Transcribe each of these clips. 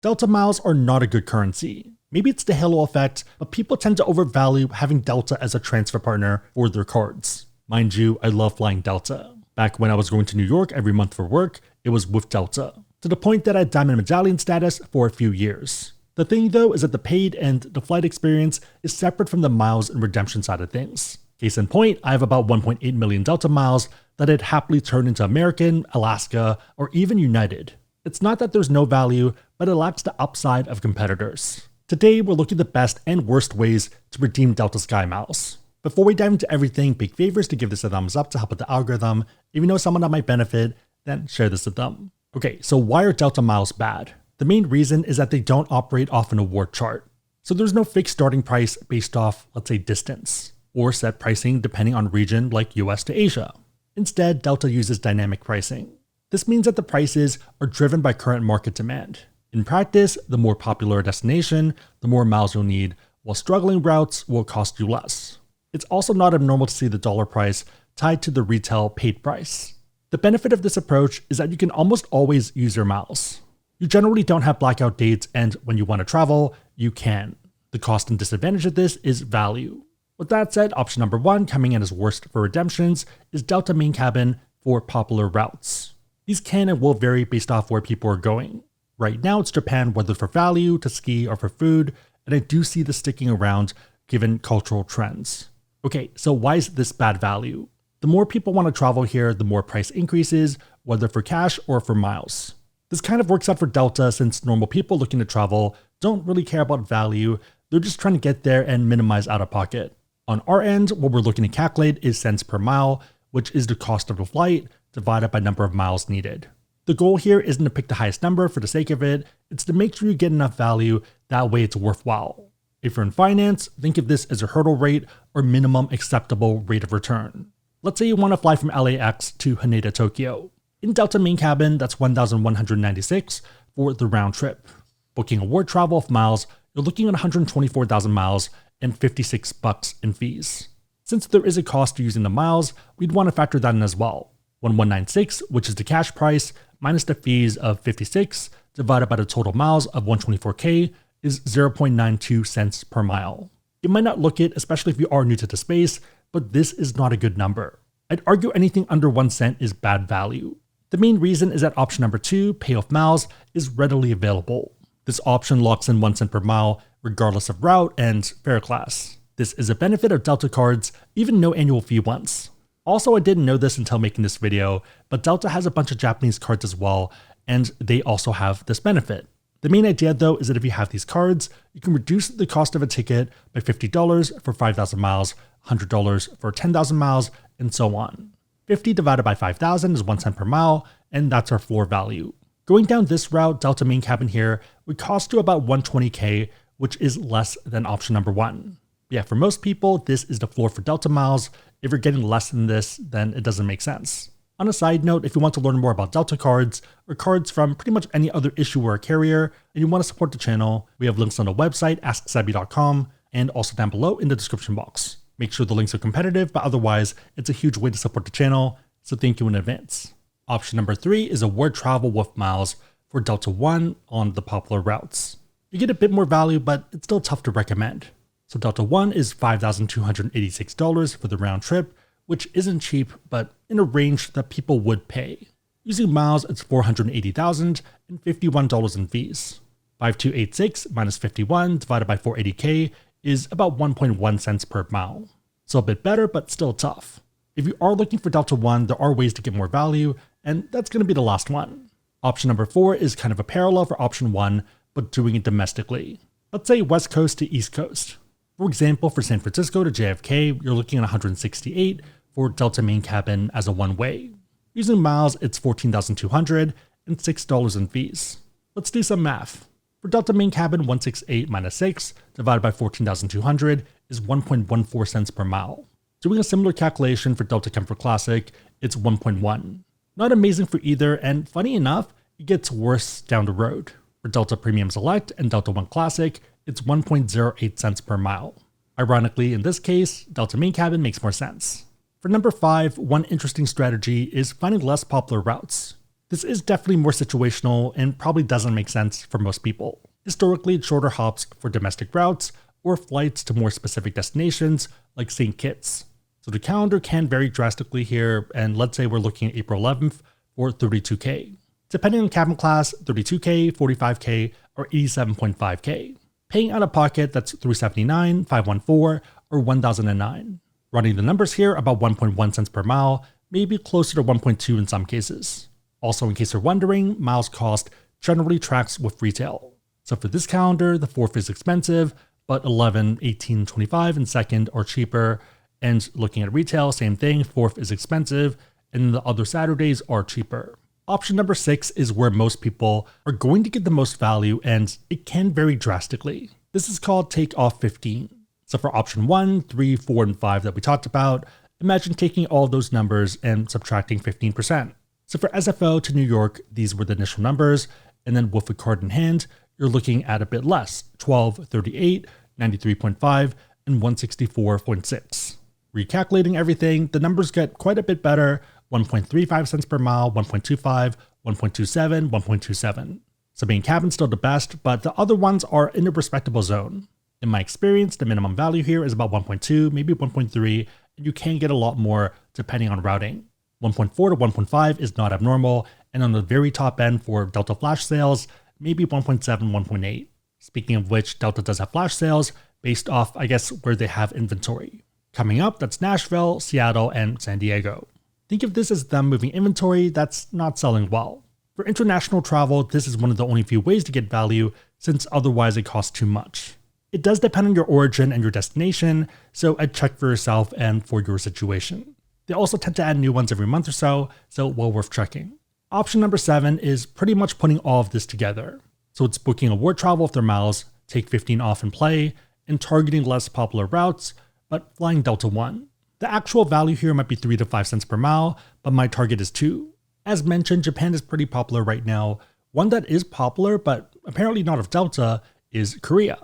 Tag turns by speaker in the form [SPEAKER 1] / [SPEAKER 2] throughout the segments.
[SPEAKER 1] Delta miles are not a good currency. Maybe it's the halo effect, but people tend to overvalue having Delta as a transfer partner for their cards. Mind you, I love flying Delta. Back when I was going to New York every month for work, it was with Delta, to the point that I had Diamond Medallion status for a few years. The thing though is that the paid and the flight experience is separate from the miles and redemption side of things. Case in point, I have about 1.8 million Delta miles that I'd happily turn into American, Alaska, or even United. It's not that there's no value, but it lacks the upside of competitors. Today, we're looking at the best and worst ways to redeem Delta SkyMiles. Before we dive into everything, big favors to give this a thumbs up to help with the algorithm. If you know someone that might benefit, then share this with them. Okay, so why are Delta miles bad? The main reason is that they don't operate off an award chart. So there's no fixed starting price based off, let's say, distance, or set pricing depending on region like US to Asia. Instead, Delta uses dynamic pricing. This means that the prices are driven by current market demand. In practice, the more popular a destination, the more miles you'll need, while struggling routes will cost you less. It's also not abnormal to see the dollar price tied to the retail paid price. The benefit of this approach is that you can almost always use your miles. You generally don't have blackout dates, and when you want to travel, you can. The cost and disadvantage of this is value. With that said, option number 1 coming in as worst for redemptions is Delta Main Cabin for popular routes. These can and will vary based off where people are going. Right now it's Japan, whether for value, to ski, or for food, and I do see this sticking around given cultural trends. Okay, so why is this bad value? The more people want to travel here, the more price increases, whether for cash or for miles. This kind of works out for Delta since normal people looking to travel don't really care about value, they're just trying to get there and minimize out of pocket. On our end, what we're looking to calculate is cents per mile, which is the cost of the flight divided by number of miles needed. The goal here isn't to pick the highest number for the sake of it, it's to make sure you get enough value, that way it's worthwhile. If you're in finance, think of this as a hurdle rate or minimum acceptable rate of return. Let's say you want to fly from LAX to Haneda, Tokyo. In Delta Main Cabin, that's $1,196 for the round trip. Booking award travel of miles, you're looking at 124,000 miles and $56 in fees. Since there is a cost to using the miles, we'd want to factor that in as well. 1196, which is the cash price, minus the fees of 56, divided by the total miles of 124K, is 0.92 cents per mile. You might not look it, especially if you are new to the space, but this is not a good number. I'd argue anything under 1 cent is bad value. The main reason is that option number 2, pay off miles, is readily available. This option locks in 1 cent per mile, regardless of route and fare class. This is a benefit of Delta cards, even no annual fee ones. Also, I didn't know this until making this video, but Delta has a bunch of Japanese cards as well, and they also have this benefit. The main idea though is that if you have these cards, you can reduce the cost of a ticket by $50 for 5,000 miles, $100 for 10,000 miles, and so on. 50 divided by 5,000 is 1 cent per mile, and that's our floor value. Going down this route, Delta Main Cabin here would cost you about 120K, which is less than option number 1. Yeah, for most people, this is the floor for Delta miles. If you're getting less than this, then it doesn't make sense. On a side note, if you want to learn more about Delta cards, or cards from pretty much any other issuer or carrier, and you want to support the channel, we have links on the website, AskSebby.com, and also down below in the description box. Make sure the links are competitive, but otherwise, it's a huge way to support the channel, so thank you in advance. Option number 3 is award travel with miles for Delta One on the popular routes. You get a bit more value, but it's still tough to recommend. So Delta One is $5,286 for the round trip, which isn't cheap, but in a range that people would pay. Using miles, it's $480,000 and $51 in fees. 5286 minus 51 divided by 480K is about 1.1 cents per mile. So a bit better, but still tough. If you are looking for Delta One, there are ways to get more value, and that's going to be the last one. Option number 4 is kind of a parallel for option 1, but doing it domestically. Let's say West Coast to East Coast. For example, for San Francisco to JFK, you're looking at 168 for Delta Main Cabin as a one-way. Using miles, it's $14,200 and $6 in fees. Let's do some math. For Delta Main Cabin, 168 minus 6 divided by 14,200 is 1.14 cents per mile. Doing a similar calculation for Delta Comfort Classic, it's 1.1. Not amazing for either, and funny enough, it gets worse down the road. For Delta Premium Select and Delta One Classic, it's 1.08 cents per mile. Ironically, in this case, Delta Main Cabin makes more sense. For number 5, one interesting strategy is finding less popular routes. This is definitely more situational and probably doesn't make sense for most people. Historically, it's shorter hops for domestic routes or flights to more specific destinations like St. Kitts. So the calendar can vary drastically here, and let's say we're looking at April 11th for 32K. Depending on cabin class, 32K, 45K, or 87.5K. Paying out of pocket, that's $379, $514, or $1,009. Running the numbers here, about 1.1 cents per mile, maybe closer to 1.2 in some cases. Also, in case you're wondering, miles cost generally tracks with retail. So for this calendar, the 4th is expensive, but 11, 18, 25, and 2nd are cheaper. And looking at retail, same thing, 4th is expensive, and the other Saturdays are cheaper. Option number 6 is where most people are going to get the most value, and it can vary drastically. This is called take off 15. So for option 1, 3, 4, and 5 that we talked about, imagine taking all those numbers and subtracting 15%. So for SFO to New York, these were the initial numbers, and then with a card in hand, you're looking at a bit less, 12, 38, 93.5, and 164.6. Recalculating everything, the numbers get quite a bit better, 1.35 cents per mile, 1.25, 1.27, 1.27. So main cabin's still the best, but the other ones are in a respectable zone. In my experience, the minimum value here is about 1.2, maybe 1.3, and you can get a lot more depending on routing. 1.4 to 1.5 is not abnormal, and on the very top end for Delta flash sales, maybe 1.7, 1.8. Speaking of which, Delta does have flash sales based off, I guess, where they have inventory. Coming up, that's Nashville, Seattle, and San Diego. Think of this as them moving inventory that's not selling well. For international travel, this is one of the only few ways to get value, since otherwise it costs too much. It does depend on your origin and your destination, so I'd check for yourself and for your situation. They also tend to add new ones every month or so well worth checking. Option number 7 is pretty much putting all of this together. So it's booking award travel with their miles, take 15 off and play, and targeting less popular routes, but flying Delta One. The actual value here might be 3 to 5 cents per mile, but my target is 2. As mentioned, Japan is pretty popular right now. One that is popular, but apparently not of Delta, is Korea.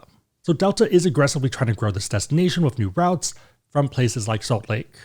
[SPEAKER 1] So Delta is aggressively trying to grow this destination with new routes from places like Salt Lake.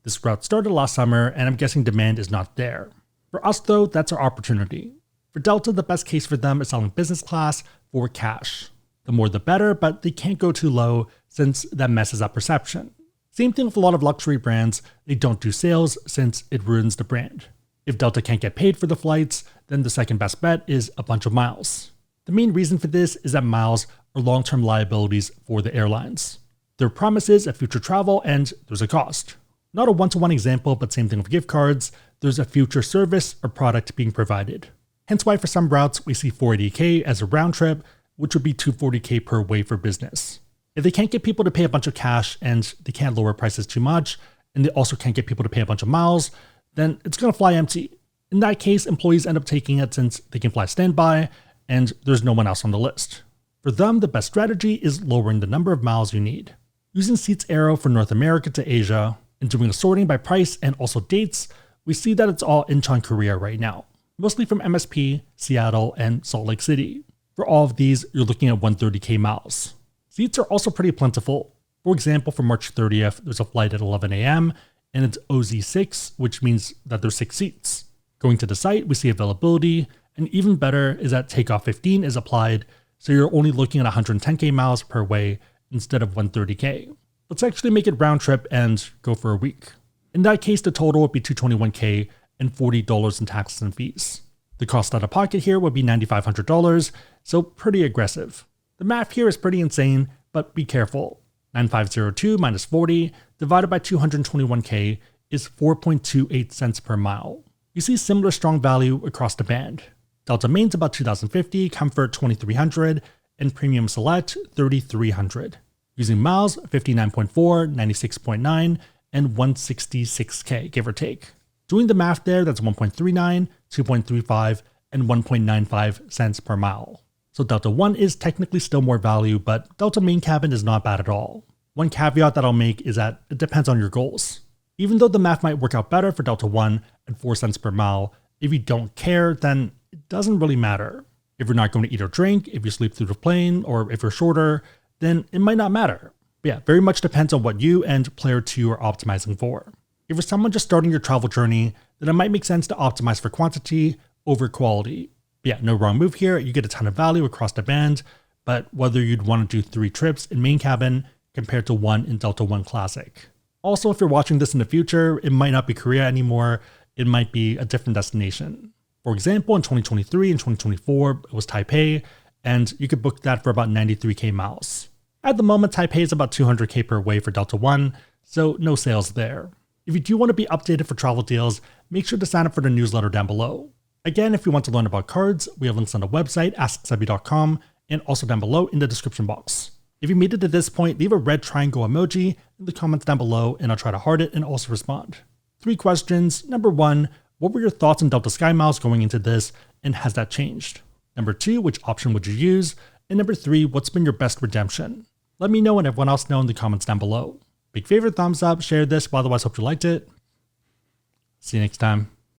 [SPEAKER 1] This route started last summer, and I'm guessing demand is not there. For us though, that's our opportunity. For Delta, the best case for them is selling business class for cash. The more the better, but they can't go too low since that messes up perception. Same thing with a lot of luxury brands, they don't do sales since it ruins the brand. If Delta can't get paid for the flights, then the second best bet is a bunch of miles. The main reason for this is that miles are long-term liabilities for the airlines. There are promises of future travel and there's a cost. Not a one-to-one example, but same thing with gift cards, there's a future service or product being provided. Hence why for some routes we see 480K as a round trip, which would be 240K per way for business. If they can't get people to pay a bunch of cash and they can't lower prices too much, and they also can't get people to pay a bunch of miles, then it's going to fly empty. In that case, employees end up taking it since they can fly standby and there's no one else on the list. For them, the best strategy is lowering the number of miles you need. Using Seats Arrow for North America to Asia and doing a sorting by price and also dates, we see that it's all Incheon, Korea right now, mostly from MSP, Seattle, and Salt Lake City. For all of these, you're looking at 130K miles. Seats are also pretty plentiful. For example, for March 30th, there's a flight at 11 a.m. and it's OZ6, which means that there's 6 seats. Going to the site, we see availability, and even better is that takeoff 15 is applied, so you're only looking at 110K miles per way instead of 130K. Let's actually make it round trip and go for a week. In that case, the total would be $221K and $40 in taxes and fees. The cost out of pocket here would be $9,500, so pretty aggressive. The math here is pretty insane, but be careful. 9502 minus 40 divided by 221K is 4.28 cents per mile. You see similar strong value across the band. Delta Main's about 2050, Comfort 2300, and Premium Select 3300. Using miles 59.4, 96.9, and 166K, give or take. Doing the math there, that's 1.39, 2.35, and 1.95 cents per mile. So Delta One is technically still more value, but Delta Main Cabin is not bad at all. One caveat that I'll make is that it depends on your goals. Even though the math might work out better for Delta One at 4 cents per mile, if you don't care, then it doesn't really matter. If you're not going to eat or drink, if you sleep through the plane, or if you're shorter, then it might not matter. But yeah, very much depends on what you and player 2 are optimizing for. If you're someone just starting your travel journey, then it might make sense to optimize for quantity over quality. Yeah, no wrong move here. You get a ton of value across the band, but whether you'd want to do 3 trips in main cabin compared to 1 in Delta One Classic. Also, if you're watching this in the future, it might not be Korea anymore. It might be a different destination. For example, in 2023 and 2024, it was Taipei, and you could book that for about 93k miles. At the moment, Taipei is about 200k per way for Delta One, so no sales there. If you do want to be updated for travel deals, make sure to sign up for the newsletter down below. Again, if you want to learn about cards, we have links on the website, AskSebby.com, and also down below in the description box. If you made it to this point, leave a red triangle emoji in the comments down below, and I'll try to heart it and also respond. 3 questions. Number 1, what were your thoughts on Delta SkyMiles going into this, and has that changed? Number 2, which option would you use? And number 3, what's been your best redemption? Let me know and everyone else know in the comments down below. Big favor, thumbs up, share this, but otherwise hope you liked it. See you next time.